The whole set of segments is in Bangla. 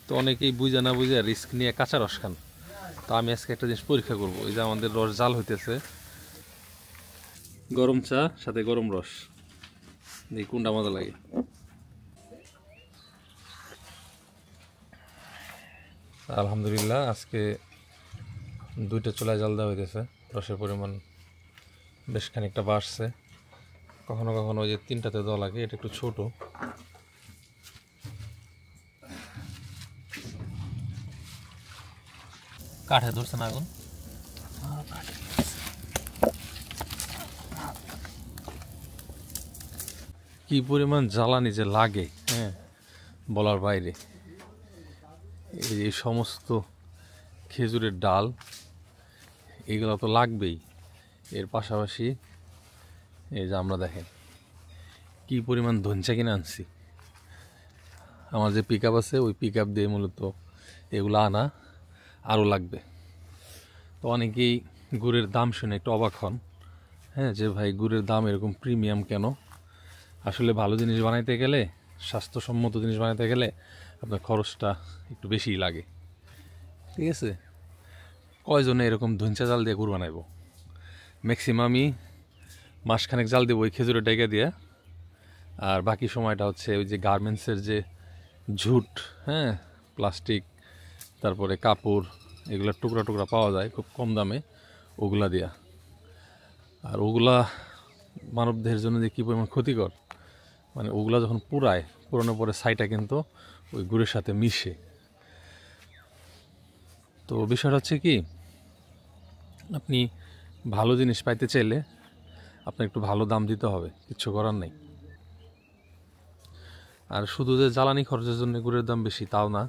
তো অনেকেই বুঝে না বুঝে রিস্ক নিয়ে কাঁচা রস খান। তো আমি আজকে একটা জিনিস পরীক্ষা করবো। এই যে আমাদের রস জাল হইতেছে, গরম চা সাথে গরম রস, দেখি কোনটা মজা লাগে। আলহামদুলিল্লাহ আজকে দুইটা চুলায় জাল দেওয়া হইতেছে, রসের পরিমাণ বেশ খানিকটা বাড়ছে। কখনো কখনো ওই যে তিনটাতে দেওয়া লাগে, এটা একটু ছোট। কাঠে ধরছে না আগুন। কি পরিমাণ জ্বালানি যে লাগে, হ্যাঁ বলার বাইরে। এই সমস্ত খেজুরের ডাল এগুলো তো লাগবেই। এর পাশাপাশি এই যে আমরা দেখেন কি পরিমাণ ধনচা কিনে আনছি। আমার যে পিক আপ আছে ওই পিক আপ দিয়ে মূলত এগুলো আনা, আরও লাগবে। তো অনেকেই গুড়ের দাম শুনে একটু অবাক হন, হ্যাঁ যে ভাই গুড়ের দাম এরকম প্রিমিয়াম কেন। আসলে ভালো জিনিস বানাইতে গেলে, স্বাস্থ্যসম্মত জিনিস বানাইতে গেলে আপনার খরচটা একটু বেশিই লাগে, ঠিক আছে। কয়জনে এরকম ধনচা জাল দিয়ে গুড় বানাইব? ম্যাক্সিমামই মাসখানেক জাল দেবো ওই খেজুরের ডাইকা দিয়ে, আর বাকি সময়টা হচ্ছে ওই যে গার্মেন্টসের যে ঝুট, হ্যাঁ প্লাস্টিক, তারপরে কাপড়, এগুলোর টুকরা টুকরা পাওয়া যায় খুব কম দামে, ওগুলা দিয়া। আর ওগুলা মানবদেহের জন্য যে কী পরিমাণ ক্ষতিকর, মানে ওগুলা যখন পুরানোর পরে ছাইটা কিন্তু ওই গুড়ের সাথে মিশে। তো বিষয়টা হচ্ছে কি, আপনি ভালো জিনিস পাইতে চাইলে আপনার একটু ভালো দাম দিতে হবে, কিচ্ছু করার নেই। আর শুধু যে জ্বালানি খরচের জন্য গুড়ের দাম বেশি তাও না,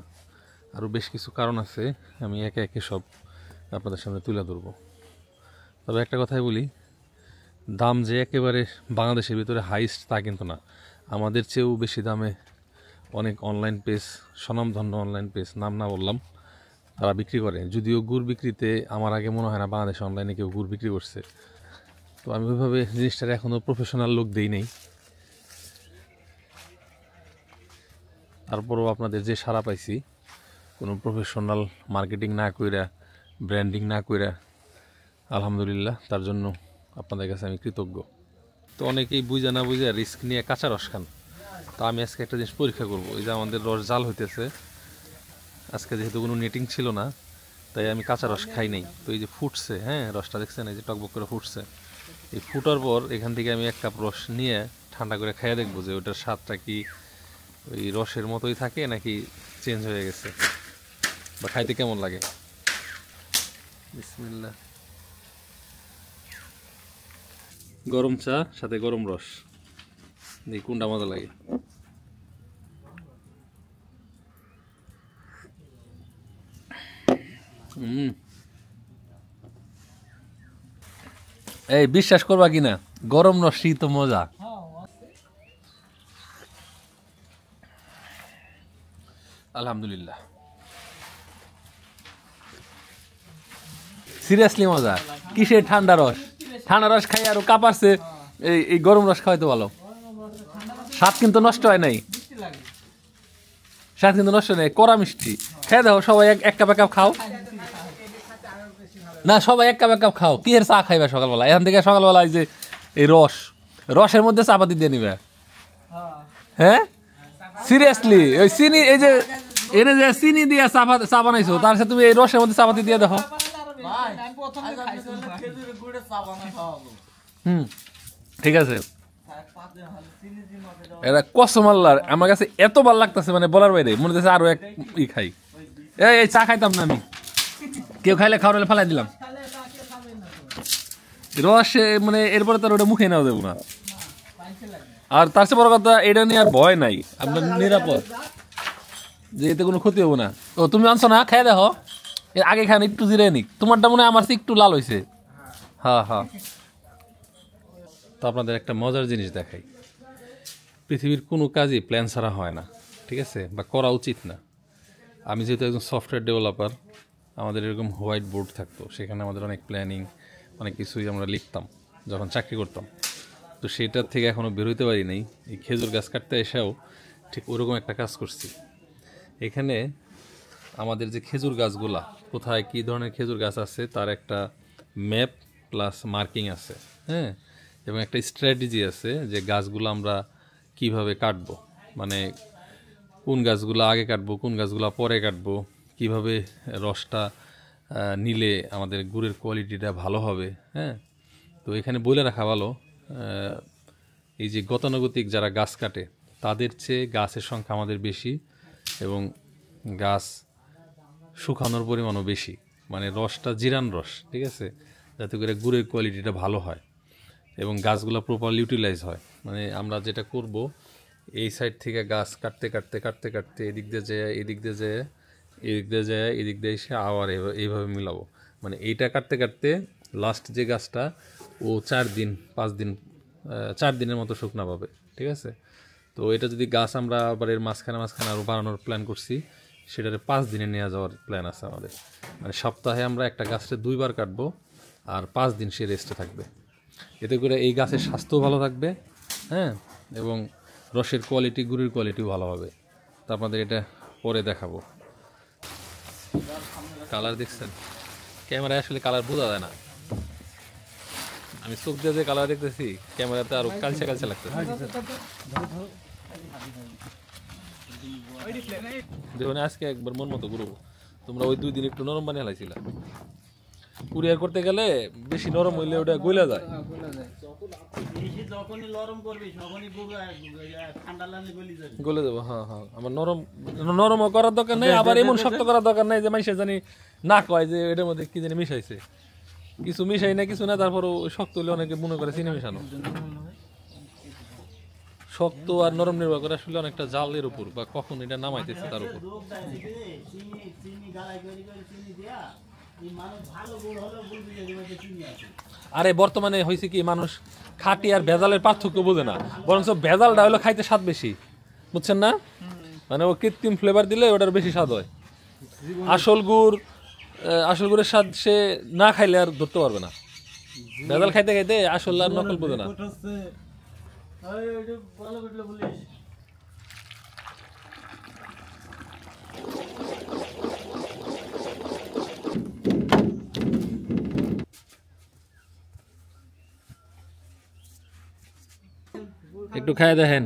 আরও বেশ কিছু কারণ আছে, আমি একে একে সব আপনাদের সামনে তুলে ধরবো। তবে একটা কথাই বলি, দাম যে একেবারে বাংলাদেশের ভিতরে হাইস্ট তা কিন্তু না। আমাদের চেয়েও বেশি দামে অনেক অনলাইন পেজ, স্বনামধন্য অনলাইন পেজ, নাম না বললাম, তারা বিক্রি করে। যদিও গুড় বিক্রিতে আমার আগে মনে হয় না বাংলাদেশে অনলাইনে কেউ গুড় বিক্রি করছে। তো আমি ওইভাবে জিনিসটার এখনও প্রফেশনাল লুক দিই নেই। তারপরেও আপনাদের যে সাড়া পাইছি, কোনো প্রফেশনাল মার্কেটিং না কইরা, ব্র্যান্ডিং না কইরা, আলহামদুলিল্লাহ তার জন্য আপনাদের কাছে আমি কৃতজ্ঞ। তো অনেকেই বুঝে না বুঝে রিস্ক নিয়ে কাঁচা রস খান। তো আমি আজকে একটা জিনিস পরীক্ষা করবো। এই যে আমাদের রস জাল হইতেছে, আজকে যেহেতু কোনো নেটিং ছিল না তাই আমি কাঁচা রস খাই নাই। তো এই যে ফুটছে, হ্যাঁ রসটা দেখছেন এই যে টকবক করে ফুটছে, এই ফুটার পর এখান থেকে আমি এক কাপ রস নিয়ে ঠান্ডা করে খাইয়ে দেখবো যে ওটার স্বাদটা কি ওই রসের মতোই থাকে নাকি চেঞ্জ হয়ে গেছে, বা খাইতে কেমন লাগে। বিসমিল্লাহ। গরম চা সাথে গরম রস, দেখি কোনটা মজা লাগে। এই বিশ্বাস করবা কিনা, গরম রসই তো মজা। আলহামদুলিল্লাহ, সিরিয়াসলি মজা। কিসের ঠান্ডা রস, ঠান্ডা রস খাই আরো কাঁপাচ্ছে, এই গরম রস খাওয়াই তো ভালো। স্বাদ কিন্তু নষ্ট হয় নাই, স্বাদ কিন্তু নষ্ট নেই, কড়া মিষ্টি। খেয়ে দাও সবাই, এক কাপ এক কাপ খাও না, সবাই এক কাপ এক কাপ খাও। কি এর চা খাইবা সকালবেলা? এখান থেকে সকালবেলা এই যে এই রসের মধ্যে চাপাতি দিয়ে নিবে, হ্যাঁ সিরিয়াসলি। ওই চিনি, এই যে এনে যে চিনি দিয়ে চা বানাইছো, তার সাথে তুমি এই রসের মধ্যে চাপাতি দিয়ে দেখো। ঠিক আছে, এটা কসম আল্লাহর আমার কাছে এত ভালো লাগতেছে, মানে বলার বাইরে। মনে হচ্ছে আরো এক খাই। এই চা খাইতাম না আমি, কেউ খাইলে খাওয়ালে ফেলাই দিলাম। রস মানে এরপরে তার ওটা মুখে নেওয়া দেবো না। আর তার চেয়ে বড় কথা, এটা নিয়ে আর ভয় নাই, আপনার নিরাপদ, যে এতে কোনো ক্ষতি হবো না। ও তুমি আনছো না, খেয়ে দেখো। এর আগে খান, একটু জিরে নিক। তোমারটা মনে হয় আমার একটু লাল হয়েছে। হ্যাঁ হ্যাঁ। তো আপনাদের একটা মজার জিনিস দেখাই, পৃথিবীর কোনো কাজই প্ল্যান ছাড়া হয় না, ঠিক আছে, বা করা উচিত না। আমি যেহেতু একজন সফটওয়্যার ডেভেলপার, আমাদের এরকম হোয়াইট বোর্ড থাকতো, সেখানে আমাদের অনেক প্ল্যানিং, অনেক কিছুই আমরা লিখতাম যখন চাকরি করতাম। তো সেটার থেকে এখনও বেরোতে পারি নাই। এই খেজুর গাছ কাটতে এসেও ঠিক ওরকম একটা কাজ করছি। এখানে আমাদের যে খেজুর গাছগুলা কোথায় কী ধরনের খেজুর গাছ আছে তার একটা ম্যাপ প্লাস মার্কিং আছে, হ্যাঁ, এবং একটা স্ট্র্যাটেজি আছে যে গাছগুলো আমরা কিভাবে কাটবো, মানে কোন গাছগুলো আগে কাটবো কোন গাছগুলো পরে কাটবো, কিভাবে রসটা নিলে আমাদের গুড়ের কোয়ালিটিটা ভালো হবে। হ্যাঁ, তো এখানে বলে রাখা ভালো, এই যে গতানুগতিক যারা গাছ কাটে তাদের চেয়ে গাছের সংখ্যা আমাদের বেশি এবং গাছ শুকানোর পরিমাণও বেশি, মানে রসটা জিরান রস, ঠিক আছে, যাতে করে গুড়ের কোয়ালিটিটা ভালো হয় এবং গাছগুলো প্রপারলি ইউটিলাইজ হয়। মানে আমরা যেটা করব, এই সাইড থেকে গাছ কাটতে কাটতে কাটতে কাটতে এদিক দিয়ে যায় এদিক দিয়ে যায় এদিক দিয়ে যায় এদিক দিয়ে এসে আবার এইভাবে মিলাবো, মানে এইটা কাটতে কাটতে লাস্ট যে গাছটা ও 4 দিন 5 দিন 4 দিনের মতো শুকনা পাবে, ঠিক আছে। তো এটা যদি গাছ আমরা আবার এর মাঝখানে মাঝখানে আরও বাড়ানোর প্ল্যান করছি, সেটারে 5 দিনে নিয়ে যাওয়ার প্ল্যান আছে আমাদের। মানে সপ্তাহে আমরা একটা গাছটা 2 বার কাটবো আর 5 দিন সে রেস্টে থাকবে, এতে করে এই গাছের স্বাস্থ্যও ভালো থাকবে, হ্যাঁ, এবং রসের কোয়ালিটি গুড়ের কোয়ালিটিও ভালো হবে। তো আপনাদের এটা পরে দেখাবো। কালার দেখছেন, ক্যামেরায় আসলে কালার বোঝা যায় না, আমি চোখ দিয়ে যে কালার দেখতেছি ক্যামেরাতে আরো কালচে কালচে লাগতেছে। দেখুন আজকে একবার মন মতো ঘুরবো, তোমরা ওই 2 দিন একটু নরম বানিয়ে হালাইছিলা, কুরিয়ার করতে গেলে বেশি নরম হইলে ওটা গইলা যায়। গলে যাবো, হ্যাঁ হ্যাঁ, আমার নরম নরমও করার দরকার নেই, আবার এমন শক্ত করার দরকার নেই যে মানুষে জানি না কয় যে এটার মধ্যে কি জানি মিশাইছে, কিছু মিশাই না কিছু না, তারপরও শক্ত হলে অনেকে মনে করে চিনি মিশানো। শক্ত আর নরম নির্ভর করে আসলে অনেকটা জালের উপর বা কখন এটা নামাইতেছে তার উপর। আরে বর্তমানে হয়েছে কি, মানুষ খাঁটি আর ভেজালের পার্থক্য বোঝে না, বরঞ্চ ভেজালটা হলো খাইতে স্বাদ বেশি, বুঝছেন না, মানে ও কৃত্রিম ফ্লেভার দিলে ওটার বেশি স্বাদ হয়। আসল গুড়ের স্বাদ সে না খাইলে আর ধরতে পারবে না, ভেজাল খাইতে খাইতে আসল আর নকল বোঝে না। একটু খাই দেখেন।